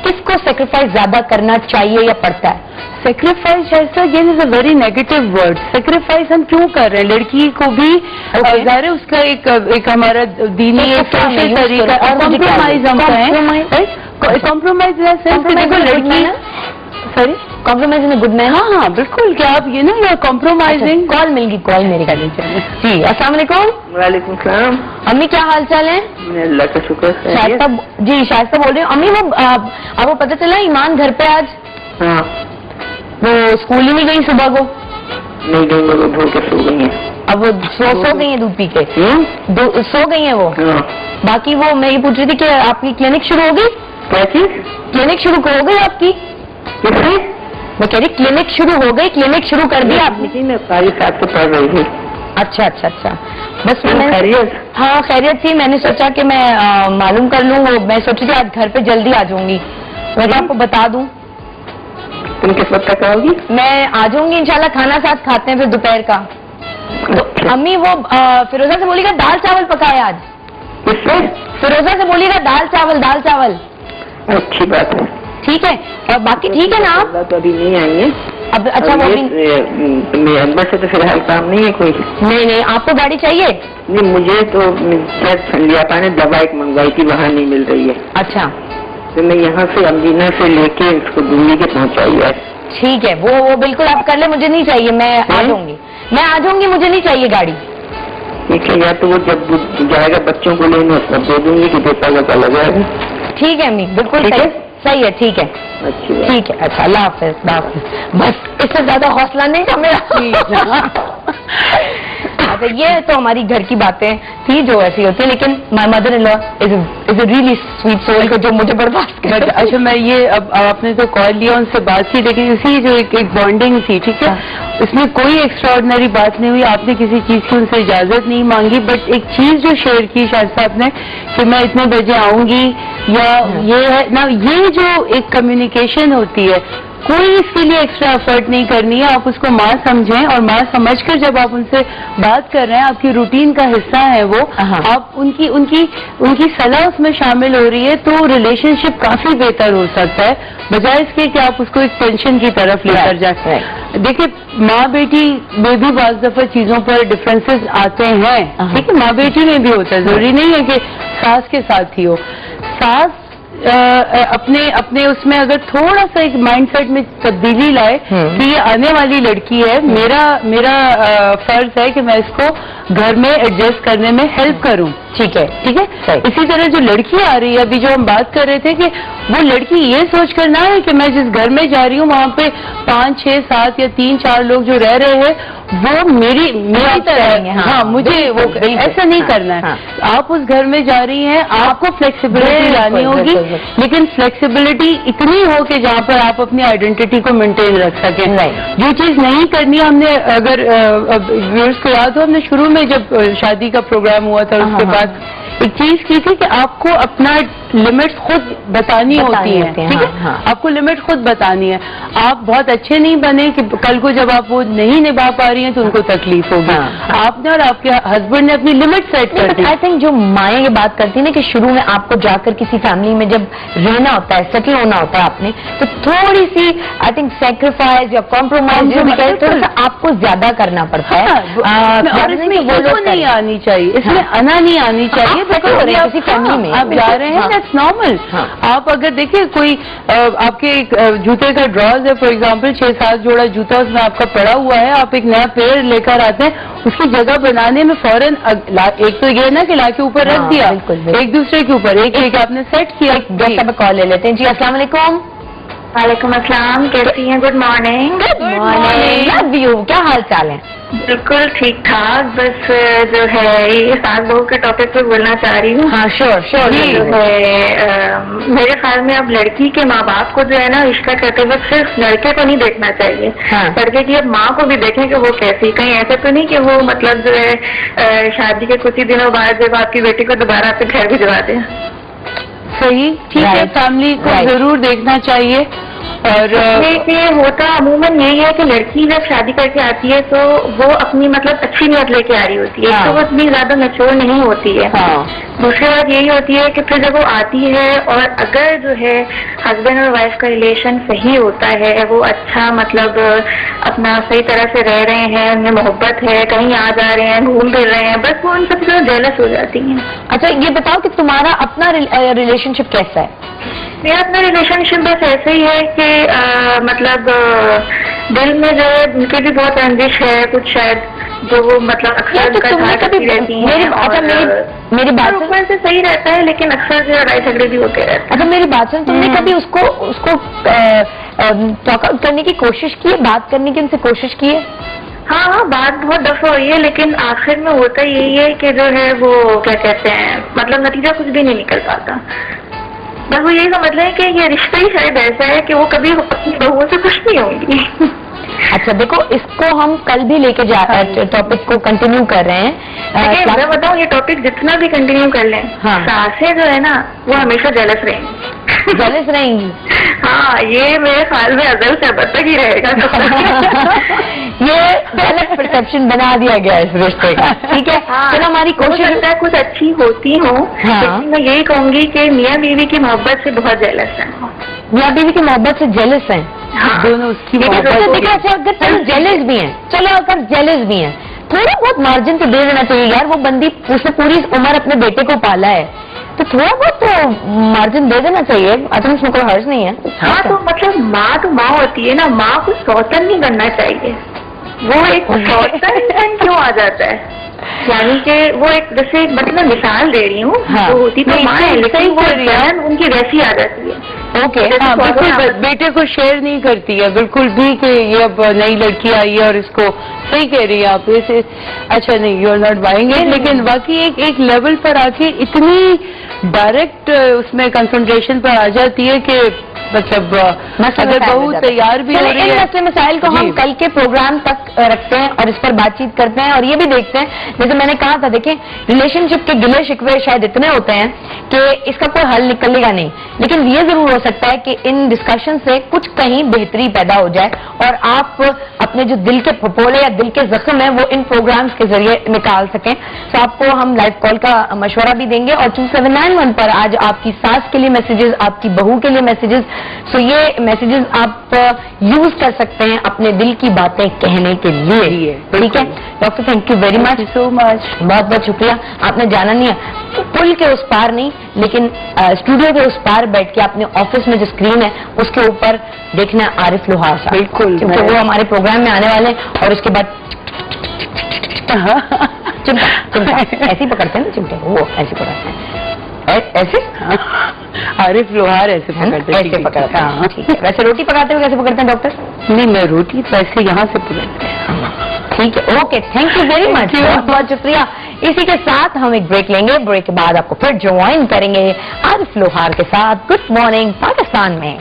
किसको सेक्रीफाइस ज्यादा करना चाहिए या पड़ता है? सेक्रीफाइस ऐसा again is a very negative word. Sacrifice हम क्यों कर रहे हैं? लड़की को भी ज़ाहिर है उसका एक हमारा दीनी एक सोशल तरीका कॉम्प्रोमाइज हम कहें. कॉम्प्रोमाइज इन सेंस देखो लड़की sorry compromise in good man. हाँ बिल्कुल. क्या आप ये ना यू आर कॉम्प्रोमाइजिंग. कॉल मिल गई, कॉल मेरी कर जी. अस्सलाम वालेकुम. वालेकुम सलाम. अम्मी क्या हाल चाल है? अल्लाह का शुक्र. शाइस्ता जी, शाइस्ता बोल रही हूँ. अम्मी वो आपको पता चला ईमान घर पे आज? हाँ. वो स्कूल ही नहीं गई सुबह को? नहीं गई, वो भूल के सो गई है. अब वो सो गई है दूध पी के? सो गई है वो. हाँ. बाकी वो मैं ये पूछ रही थी कि आपकी क्लिनिक शुरू हो गई? क्या चीज? क्लिनिक शुरू हो गई आपकी? किसने? मैं कह रही क्लिनिक शुरू हो गई, क्लिनिक शुरू कर दी आपने? मैं सारी साथ से पढ़ रही थी. अच्छा अच्छा अच्छा. बस मैंने खैरियत? हाँ खैरियत थी. मैंने सोचा कि मैं मालूम कर लूँ. वो मैं सोची थी आज घर पे जल्दी आ जाऊंगी, मैं तो आपको बता दूं. तुम किस वक्त तक आओगी? मैं आ जाऊंगी इंशाल्लाह. खाना साथ खाते हैं फिर दोपहर का. तो अम्मी वो फिरोजा से बोलिएगा दाल चावल पकाए आज. किससे? फिरोजा से बोलिएगा दाल चावल, दाल चावल. अच्छी बात है. ठीक है. और बाकी ठीक है ना आप? तो अभी नहीं आई है. अब अच्छा वो भी मेरे अंदर से तो फिलहाल काम नहीं है कोई. नहीं आपको गाड़ी चाहिए? नहीं मुझे तो लियापा ने दवा एक मंगवाई थी, वहाँ नहीं मिल रही है. अच्छा. तो मैं यहाँ से अमदीना से लेके इसको दूरी के पहुँचाई है. ठीक है. वो बिल्कुल आप कर ले. मुझे नहीं चाहिए. मैं आ जाऊंगी. मैं आ जाऊंगी. मुझे नहीं चाहिए गाड़ी. ठीक है. या तो वो जब जाएगा बच्चों को लेने उसको दे दूंगी कि बेटा का लग जाएगा. ठीक है अम्मी बिल्कुल सही है. ठीक है. अच्छी ठीक है. अच्छा अल्लाह हाफिज. बस इससे ज्यादा हौसला नहीं था मेरा. अच्छा ये तो हमारी घर की बातें थी जो ऐसी होती है, लेकिन my mother in law is a really sweet soul जो मुझे बर्दाश्त कर. अच्छा मैं ये अब आपने तो कॉल लिया, उनसे बात की, लेकिन इसी जो एक बॉन्डिंग थी, ठीक है, इसमें कोई एक्स्ट्राऑर्डिनरी बात नहीं हुई. आपने किसी चीज की उनसे इजाजत नहीं मांगी, बट एक चीज जो शेयर की शायद साहब ने कि मैं इतने बजे आऊंगी या ये है ना, ये जो एक कम्युनिकेशन होती है, कोई इसके लिए एक्स्ट्रा एफर्ट नहीं करनी है. आप उसको माँ समझें और माँ समझकर जब आप उनसे बात कर रहे हैं, आपकी रूटीन का हिस्सा है वो, आप उनकी सलाह उसमें शामिल हो रही है, तो रिलेशनशिप काफी बेहतर हो सकता है, बजाय इसके कि आप उसको एक टेंशन की तरफ लेकर जाए. देखिए माँ बेटी में भी बाज़ दफा चीजों पर डिफरेंसेस आते हैं. ठीक है, माँ बेटी में भी होता है. जरूरी नहीं है कि सास के साथ ही हो. सास अपने उसमें अगर थोड़ा सा एक माइंडसेट में तब्दीली लाए कि ये आने वाली लड़की है, मेरा फर्ज है कि मैं इसको घर में एडजस्ट करने में हेल्प करूं. ठीक है. इसी तरह जो लड़की आ रही है, अभी जो हम बात कर रहे थे कि वो लड़की ये सोच कर ना है कि मैं जिस घर में जा रही हूँ वहाँ पे 5, 6, 7 या 3 4 लोग जो रह रहे हैं वो मेरी तरह है. हाँ मुझे वो ऐसा नहीं करना है. आप उस घर में जा रही हैं, आपको फ्लेक्सिबिलिटी लानी होगी, लेकिन फ्लेक्सिबिलिटी इतनी हो कि जहाँ पर आप अपनी आइडेंटिटी को मेंटेन रख सकें. जो चीज नहीं करनी, हमने अगर व्यूअर्स को याद हो, हमने शुरू में जब शादी का प्रोग्राम हुआ था उसके बाद एक चीज की थी कि आपको अपना लिमिट्स खुद बतानी होती है. ठीक है. आपको लिमिट खुद बतानी है. आप बहुत अच्छे नहीं बने कि कल को जब आप वो नहीं निभा पा रही हैं तो उनको तकलीफ होगी. आपने और आपके हस्बैंड ने अपनी लिमिट सेट कर दी. आई थिंक जो माएँ ये बात करती है ना कि शुरू में आपको जाकर किसी फैमिली में जब रहना होता है, सेटल होना होता है आपने, तो थोड़ी सी आई थिंक सेक्रीफाइस या कॉम्प्रोमाइज जो भी कहे थोड़ा सा आपको ज्यादा करना पड़ता है. और इसमें वो नहीं आनी चाहिए, इसमें अना नहीं आनी चाहिए. किसी फैमिली में आप जा रहे हैं, दैट्स नॉर्मल. आप अगर देखिए कोई आपके जूते का ड्रॉज है, फॉर एग्जांपल 6-7 जोड़ा जूता उसमें आपका पड़ा हुआ है, आप एक नया पेयर लेकर आते हैं, उसकी जगह बनाने में फौरन एक तो ये ना कि लाके ऊपर रख दिया, एक दूसरे के ऊपर एक आपने सेट किया. जैसा कॉल ले लेते हैं. जी अस्सलाम वालेकुम. वालेकुम अस्सलाम. कैसी हैं? Good morning. Love you. क्या हाल चाल है? बिल्कुल ठीक ठाक. बस जो है ये सास बहू के टॉपिक पे बोलना चाह रही हूँ. हाँ श्योर. जो है मेरे ख्याल में अब लड़की के माँ बाप को जो है ना रिश्ता करते वक्त सिर्फ लड़के को नहीं देखना चाहिए, लड़के की अब माँ को भी देखें कि वो कैसी. कहीं ऐसा तो नहीं कि वो मतलब जो है शादी के कुछ ही दिनों बाद जब आपकी बेटी को दोबारा आपके घर भिजवा दे. सही. ठीक है. फैमिली को जरूर देखना चाहिए اور یہ ہوتا عموماً یہی ہے کہ لڑکی جب شادی کر کے آتی ہے تو وہ اپنی مطلب اچھی نیت لے کے آ رہی ہوتی ہے، تو وہ اتنی زیادہ میچور نہیں ہوتی ہے. دوسری بات یہی ہوتی ہے کہ پھر جب وہ آتی ہے اور اگر جو ہے ہسبینڈ اور وائف کا ریلیشن صحیح ہوتا ہے، وہ اچھا مطلب اپنا صحیح طرح سے رہ رہے ہیں، ان میں محبت ہے، کہیں آ جا رہے ہیں، گھوم پھر رہے ہیں، بس وہ ان سب سے جیلس ہو جاتی ہیں. اچھا یہ بتاؤ کہ تمہارا اپنا ریلیشن شپ کیسا ہے؟ میرا اپنا ریلیشن شپ بس ایسے ہی ہے کہ مطلب دل میں جو ہے ان کی بھی بہت رنجش ہے کچھ شاید، جو وہ مطلب اکثر ان کا اظہار کرتی رہتی ہیں. میری بات اوپر سے صحیح رہتا ہے لیکن اکثر جو لڑائی جھگڑے بھی ہوتے رہتے ہیں. اچھا میری بات سن، تم نے کبھی اس کو ٹاک آؤٹ کرنے کی کوشش کی ہے، بات کرنے کی ان سے کوشش کی ہے؟ ہاں بات بہت دفعہ ہوئی ہے لیکن آخر میں ہوتا یہی ہے کہ جو ہے وہ کیا کہتے ہیں مطلب نتیجہ کچھ بھی نہیں نکل پاتا. بس وہ یہی سمجھ لیں کہ یہ رشتہ ہی شاید ایسا ہے کہ وہ کبھی اپنی بہوؤں سے خوش نہیں ہوں گی. اچھا دیکھو اس کو ہم کل بھی لے کے ٹاپک کو کنٹینیو کر رہے ہیں. میں بتاؤں یہ ٹاپک جتنا بھی کنٹینیو کر لیں، ساسیں جو ہے نا وہ ہمیشہ جیلس رہیں گی. جیلس رہیں گی؟ ہاں یہ میرے خیال میں ازل سے اب تک ہی رہے گا. یہ غلط پرسپشن بنا دیا گیا اس رشتے کا. ٹھیک ہے چلو ہماری کوشش ہے کچھ اچھی ہوتی ہوں، لیکن میں یہی کہوں گی کہ میاں بیوی کی محبت سے بہت جیلس ہیں. میاں بیوی کی محبت سے جیلس ہیں دونوں اس کی محبت. اگر تم جیلس بھی ہیں، چلو اگر جیلس بھی ہیں تھوڑا بہت مارجن تو دے دینا چاہیے یار. وہ بندی اس نے پوری عمر اپنے بیٹے کو پالا ہے تو تھوڑا بہت تو مارجن دے دینا چاہیے. اچھا اس میں کوئی حرج نہیں ہے. ہاں تو مطلب ماں تو ماں ہوتی ہے نا، ماں کو سوتن نہیں کرنا چاہیے. وہ ایک سوتن کیوں آ جاتا ہے؟ یعنی کہ وہ ایک جیسے مطلب مثال دے رہی ہوں، جو ہوتی تو ماں ہے لیکن وہ بہن ان کی ویسی آ جاتی ہے. بالکل بیٹے کو شیئر نہیں کرتی ہے بالکل بھی کہ یہ اب نئی لڑکی آئی ہے اور اس کو صحیح کہہ رہی ہے آپ اسے. اچھا نہیں you are not buying it, لیکن باقی ایک لیول پر آ کے اتنی ڈائریکٹ اس میں کنسنٹریشن پر آ جاتی ہے کہ مطلب اگر بہو تیار بھی ہو رہی ہے. مسئلے مسائل کو ہم کل کے پروگرام تک رکھتے ہیں اور اس پر بات چیت کرتے ہیں اور یہ بھی دیکھتے ہیں جیسے میں نے کہا تھا. دیکھیں ریلیشن شپ کے گلے شکوے شاید اتنے ہوتے ہیں کہ اس کا کوئی حل نکلے گا نہیں، لیکن یہ ضرور ہو سکتا ہے کہ ان ڈسکشن سے کچھ کہیں بہتری پیدا ہو جائے اور آپ اپنے جو دل کے پھپولے یا دل کے زخم ہیں وہ ان پروگرامز کے ذریعے نکال سکیں. تو آپ کو ہم لائیو کال کا مشورہ بھی دیں گے اور 2791 پر آج آپ کی ساس کے لیے میسیجز، آپ کی بہو کے لیے میسیجز. سو یہ میسیجز آپ یوز کر سکتے ہیں اپنے دل کی باتیں کہنے کے لیے. ٹھیک ہے doctor, thank you very much. So much, بہت بہت شکریہ. آپ نے جانا نہیں ہے پل کے اس پار نہیں لیکن اسٹوڈیو کے اس پار بیٹھ کے اپنے آفس میں جو اسکرین ہے اس کے اوپر دیکھنا عارف لوہار صاحب. بالکل کیونکہ وہ ہمارے پروگرام میں آنے والے ہیں اور اس کے بعد چمٹا ایسے ہی پکڑتے ہیں نا چمٹے کو، وہ ایسے پکڑتے ہیں ایسے. عارف لوہار ایسے پکڑتے ہیں. ویسے روٹی پکاتے ہوئے کیسے پکڑتے ہیں ڈاکٹر؟ نہیں میں روٹی تو ایسے یہاں سے پکڑتے ہیں. ٹھیک ہے اوکے تھینک یو ویری مچ، بہت بہت شکریہ. اسی کے ساتھ ہم ایک بریک لیں گے، بریک کے بعد آپ کو پھر جوائن کریں گے عارف لوہار کے ساتھ گڈ مارننگ پاکستان میں.